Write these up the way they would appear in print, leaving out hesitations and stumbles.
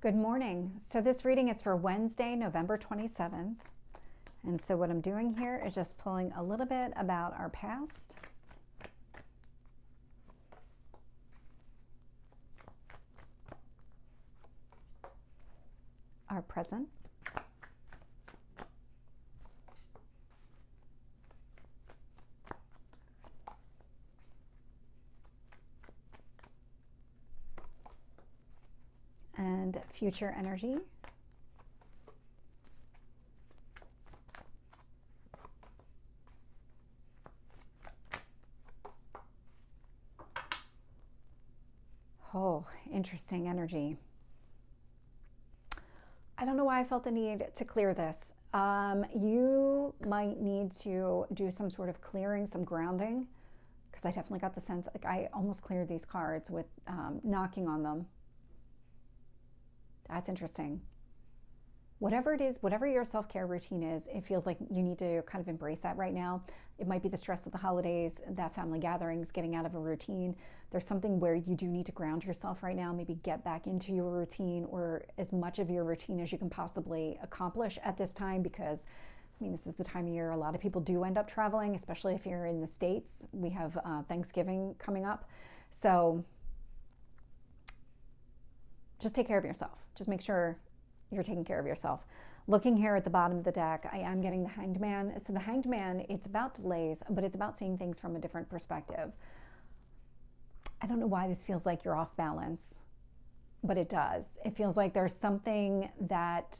Good morning. So this reading is for Wednesday, November 27th. And so what I'm doing here is just pulling a little bit about our past, our present, and future energy. Oh, interesting energy. I don't know why I felt the need to clear this. You might need to do some sort of clearing, some grounding, because I definitely got the sense, like I almost cleared these cards with knocking on them. That's interesting. Whatever it is, whatever your self-care routine is, it feels like you need to kind of embrace that right now. It might be the stress of the holidays, that family gatherings, getting out of a routine. There's something where you do need to ground yourself right now, maybe get back into your routine or as much of your routine as you can possibly accomplish at this time, because I mean, this is the time of year a lot of people do end up traveling, especially if you're in the States. We have Thanksgiving coming up. So just take care of yourself. Just make sure you're taking care of yourself. Looking here at the bottom of the deck, I am getting the Hanged Man. So the Hanged Man, it's about delays, but it's about seeing things from a different perspective. I don't know why this feels like you're off balance, but it does. It feels like there's something that,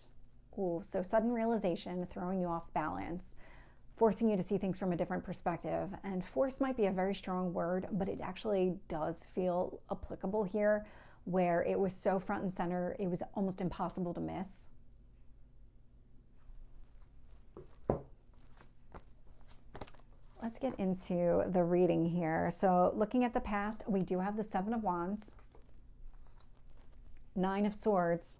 so sudden realization, throwing you off balance, forcing you to see things from a different perspective. And force might be a very strong word, but it actually does feel applicable here, where it was so front and center, it was almost impossible to miss. Let's get into the reading here. So looking at the past, we do have the Seven of Wands, Nine of Swords,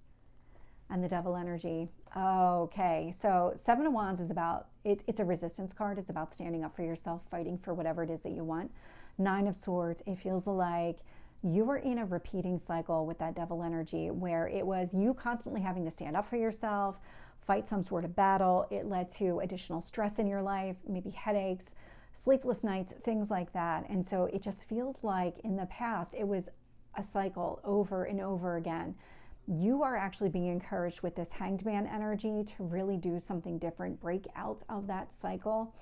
and the Devil energy. Okay, so Seven of Wands is about, it's a resistance card. It's about standing up for yourself, fighting for whatever it is that you want. Nine of Swords, it feels like you were in a repeating cycle with that Devil energy where it was you constantly having to stand up for yourself, fight some sort of battle. It led to additional stress in your life, maybe headaches, sleepless nights, things like that. And so it just feels like in the past, it was a cycle over and over again. You are actually being encouraged with this Hanged Man energy to really do something different, break out of that cycle.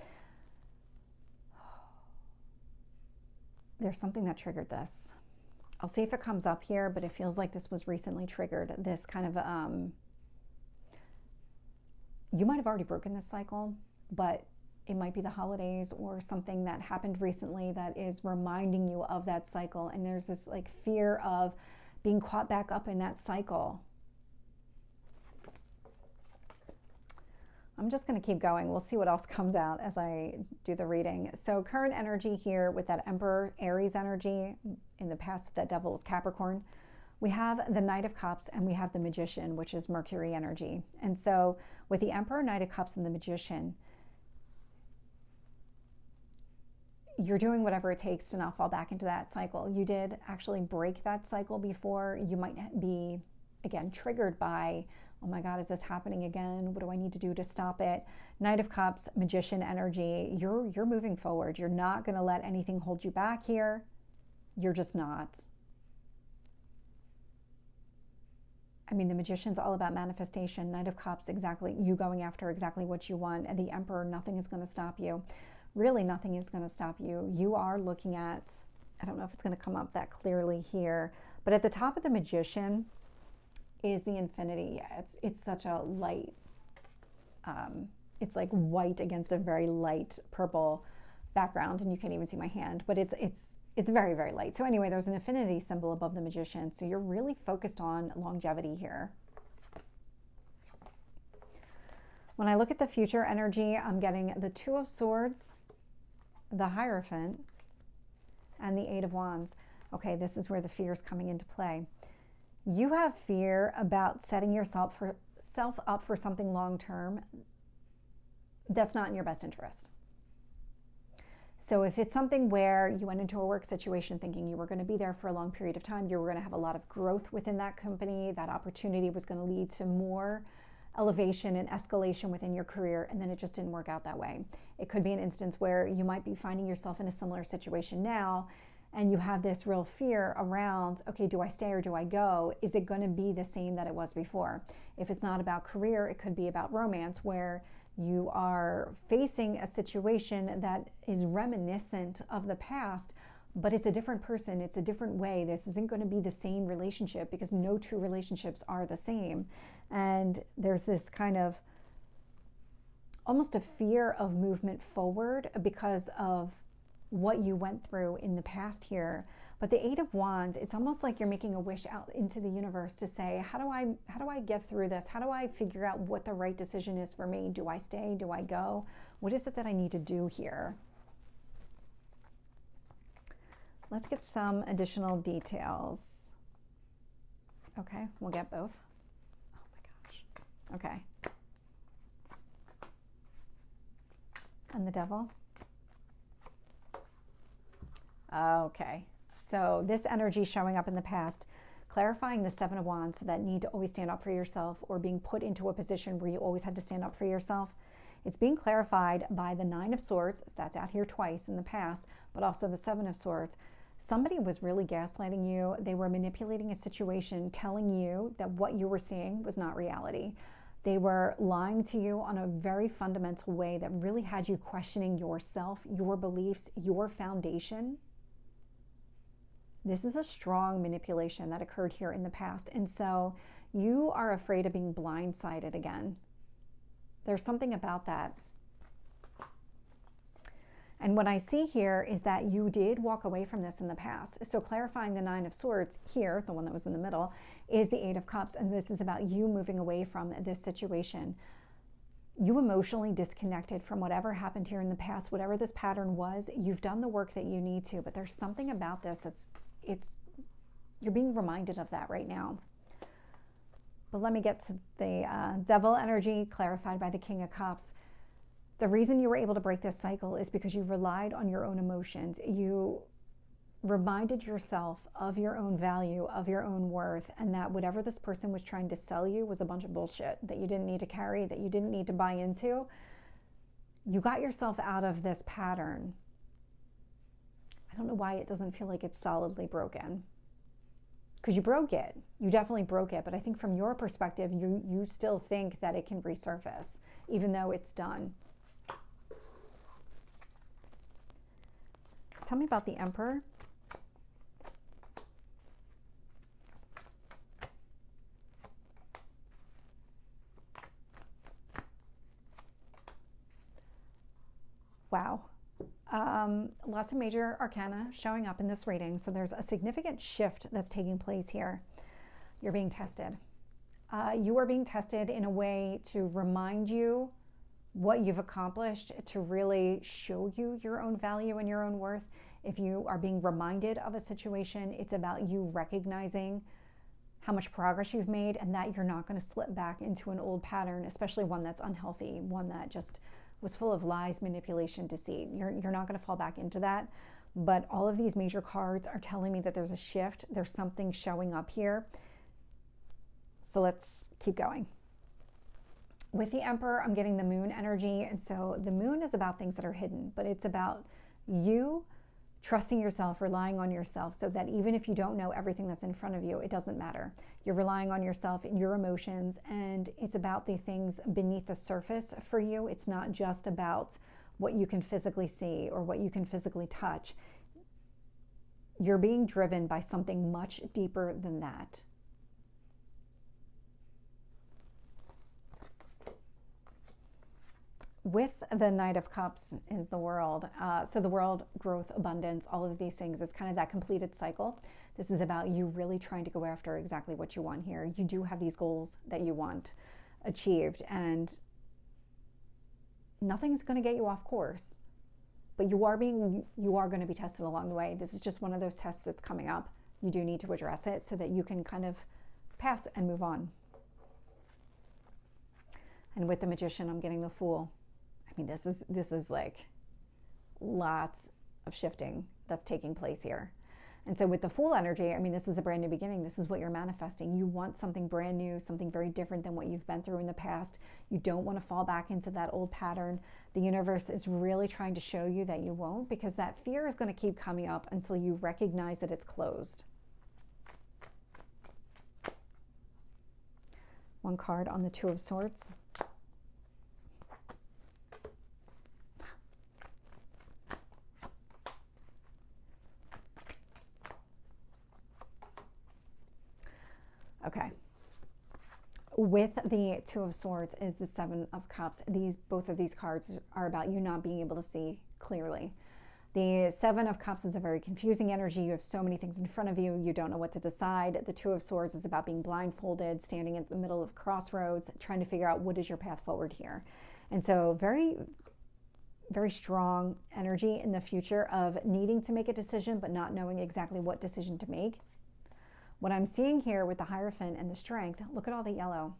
There's something that triggered this. I'll see if it comes up here, but it feels like this was recently triggered. This kind of, you might have already broken this cycle, but it might be the holidays or something that happened recently that is reminding you of that cycle. And there's this like fear of being caught back up in that cycle. I'm just going to keep going. We'll see what else comes out as I do the reading. So current energy here with that Emperor Aries energy. In the past, that Devil was Capricorn. We have the Knight of Cups and we have the Magician, which is Mercury energy. And so with the Emperor, Knight of Cups, and the Magician, you're doing whatever it takes to not fall back into that cycle. You did actually break that cycle before. You might be, again, triggered by, oh my God, is this happening again? What do I need to do to stop it? Knight of Cups, Magician energy, you're moving forward. You're not going to let anything hold you back here. You're just not. I mean, the Magician's all about manifestation. Knight of Cups, exactly, you going after exactly what you want. And the Emperor, nothing is going to stop you. Really, nothing is going to stop you. You are looking at, I don't know if it's going to come up that clearly here, but at the top of the Magician is the Infinity. It's such a light, it's like white against a very light purple background, and you can't even see my hand, but it's very, very light. So anyway, there's an infinity symbol above the Magician. So you're really focused on longevity here. When I look at the future energy, I'm getting the Two of Swords, the Hierophant, and the Eight of Wands. Okay, this is where the fear is coming into play. You have fear about setting yourself up for something long-term that's not in your best interest. So if it's something where you went into a work situation thinking you were going to be there for a long period of time, you were going to have a lot of growth within that company, that opportunity was going to lead to more elevation and escalation within your career, and then it just didn't work out that way. It could be an instance where you might be finding yourself in a similar situation now, and you have this real fear around, okay, do I stay or do I go? Is it going to be the same that it was before? If it's not about career, it could be about romance, where you are facing a situation that is reminiscent of the past, but it's a different person, it's a different way. This isn't going to be the same relationship, because no two relationships are the same. And there's this kind of almost a fear of movement forward because of what you went through in the past here. But the Eight of Wands, it's almost like you're making a wish out into the universe to say, how do I get through this? How do I figure out what the right decision is for me? Do I stay? Do I go? What is it that I need to do here? Let's get some additional details. Okay, we'll get both. Oh my gosh. Okay. And the Devil. Okay, so this energy showing up in the past, clarifying the Seven of Wands, so that need to always stand up for yourself, or being put into a position where you always had to stand up for yourself. It's being clarified by the Nine of Swords. So that's out here twice in the past, but also the Seven of Swords. Somebody was really gaslighting you. They were manipulating a situation, telling you that what you were seeing was not reality. They were lying to you on a very fundamental way that really had you questioning yourself, your beliefs, your foundation. This is a strong manipulation that occurred here in the past. And so you are afraid of being blindsided again. There's something about that. And what I see here is that you did walk away from this in the past. So clarifying the Nine of Swords here, the one that was in the middle, is the Eight of Cups. And this is about you moving away from this situation. You emotionally disconnected from whatever happened here in the past, whatever this pattern was. You've done the work that you need to, but there's something about this you're being reminded of that right now. But let me get to the Devil energy clarified by the King of Cups. The reason you were able to break this cycle is because you relied on your own emotions. You reminded yourself of your own value, of your own worth, and that whatever this person was trying to sell you was a bunch of bullshit that you didn't need to carry, that you didn't need to buy into. You got yourself out of this pattern. I don't know why it doesn't feel like it's solidly broken. Because you broke it. You definitely broke it. But I think from your perspective, you still think that it can resurface, even though it's done. Tell me about the Emperor. Wow. Lots of major arcana showing up in this reading. So there's a significant shift that's taking place here. You're being tested. You are being tested in a way to remind you what you've accomplished, to really show you your own value and your own worth. If you are being reminded of a situation, it's about you recognizing how much progress you've made and that you're not going to slip back into an old pattern, especially one that's unhealthy, one that just was full of lies, manipulation, deceit. You're not going to fall back into that. But all of these major cards are telling me that there's a shift. There's something showing up here. So let's keep going. With the Emperor, I'm getting the Moon energy. And so the Moon is about things that are hidden, but it's about you trusting yourself, relying on yourself, so that even if you don't know everything that's in front of you, it doesn't matter. You're relying on yourself and your emotions, and it's about the things beneath the surface for you. It's not just about what you can physically see or what you can physically touch. You're being driven by something much deeper than that. With the Knight of Cups is the World. So the world, growth, abundance, all of these things is kind of that completed cycle. This is about you really trying to go after exactly what you want here. You do have these goals that you want achieved, and nothing's going to get you off course. But you are going to be tested along the way. This is just one of those tests that's coming up. You do need to address it so that you can kind of pass and move on. And with the Magician, I'm getting the Fool. I mean, this is like lots of shifting that's taking place here. And so with the Fool energy, I mean, this is a brand new beginning. This is what you're manifesting. You want something brand new, something very different than what you've been through in the past. You don't want to fall back into that old pattern. The universe is really trying to show you that you won't, because that fear is going to keep coming up until you recognize that it's closed. One card on the Two of Swords. Okay. With the Two of Swords is the Seven of Cups. Both of these cards are about you not being able to see clearly. The Seven of Cups is a very confusing energy. You have so many things in front of you. You don't know what to decide. The Two of Swords is about being blindfolded, standing at the middle of crossroads, trying to figure out what is your path forward here. And so very, very strong energy in the future of needing to make a decision, but not knowing exactly what decision to make. What I'm seeing here with the Hierophant and the Strength, look at all the yellow.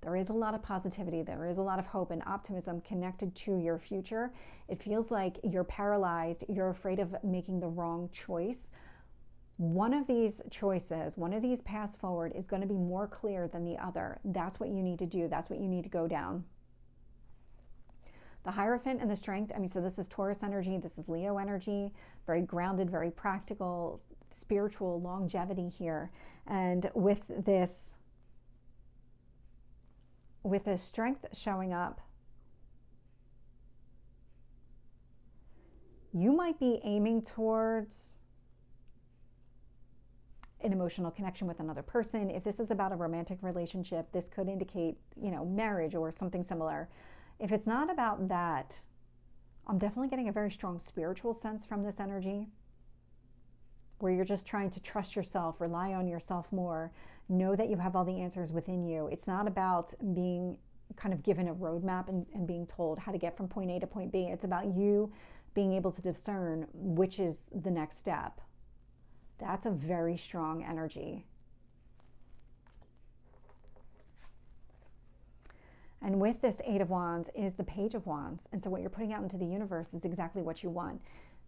There is a lot of positivity. There is a lot of hope and optimism connected to your future. It feels like you're paralyzed. You're afraid of making the wrong choice. One of these choices, one of these paths forward is going to be more clear than the other. That's what you need to do. That's what you need to go down. The Hierophant and the Strength, I mean, so this is Taurus energy. This is Leo energy. Very grounded, very practical, spiritual longevity here. And with this Strength showing up, you might be aiming towards an emotional connection with another person. If this is about a romantic relationship, this could indicate, marriage or something similar. If it's not about that, I'm definitely getting a very strong spiritual sense from this energy, where you're just trying to trust yourself, rely on yourself more, know that you have all the answers within you. It's not about being kind of given a roadmap and being told how to get from point A to point B. It's about you being able to discern which is the next step. That's a very strong energy. And with this Eight of Wands is the Page of Wands. And so what you're putting out into the universe is exactly what you want.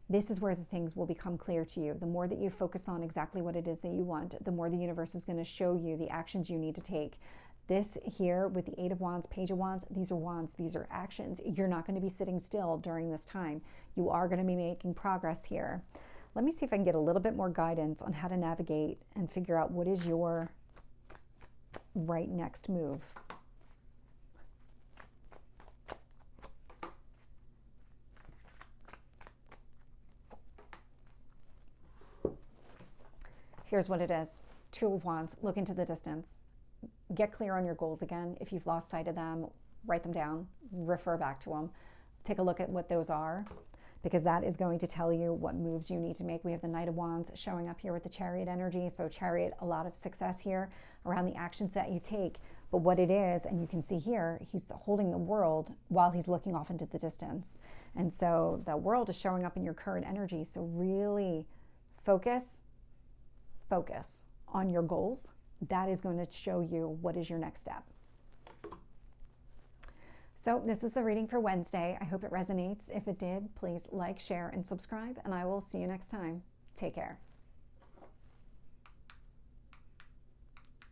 This is where the things will become clear to you. The more that you focus on exactly what it is that you want, the more the universe is going to show you the actions you need to take. This here with the Eight of Wands, Page of Wands, these are actions. You're not going to be sitting still during this time. You are going to be making progress here. Let me see if I can get a little bit more guidance on how to navigate and figure out what is your right next move. Here's what it is. Two of Wands, look into the distance. Get clear on your goals again. If you've lost sight of them, write them down, refer back to them. Take a look at what those are, because that is going to tell you what moves you need to make. We have the Knight of Wands showing up here with the Chariot energy. So Chariot, a lot of success here around the actions that you take. But what it is, and you can see here, he's holding the world while he's looking off into the distance. And so the world is showing up in your current energy. So really focus on your goals. That is going to show you what is your next step. So this is the reading for Wednesday. I hope it resonates. If it did, please like, share, and subscribe, and I will see you next time. Take care.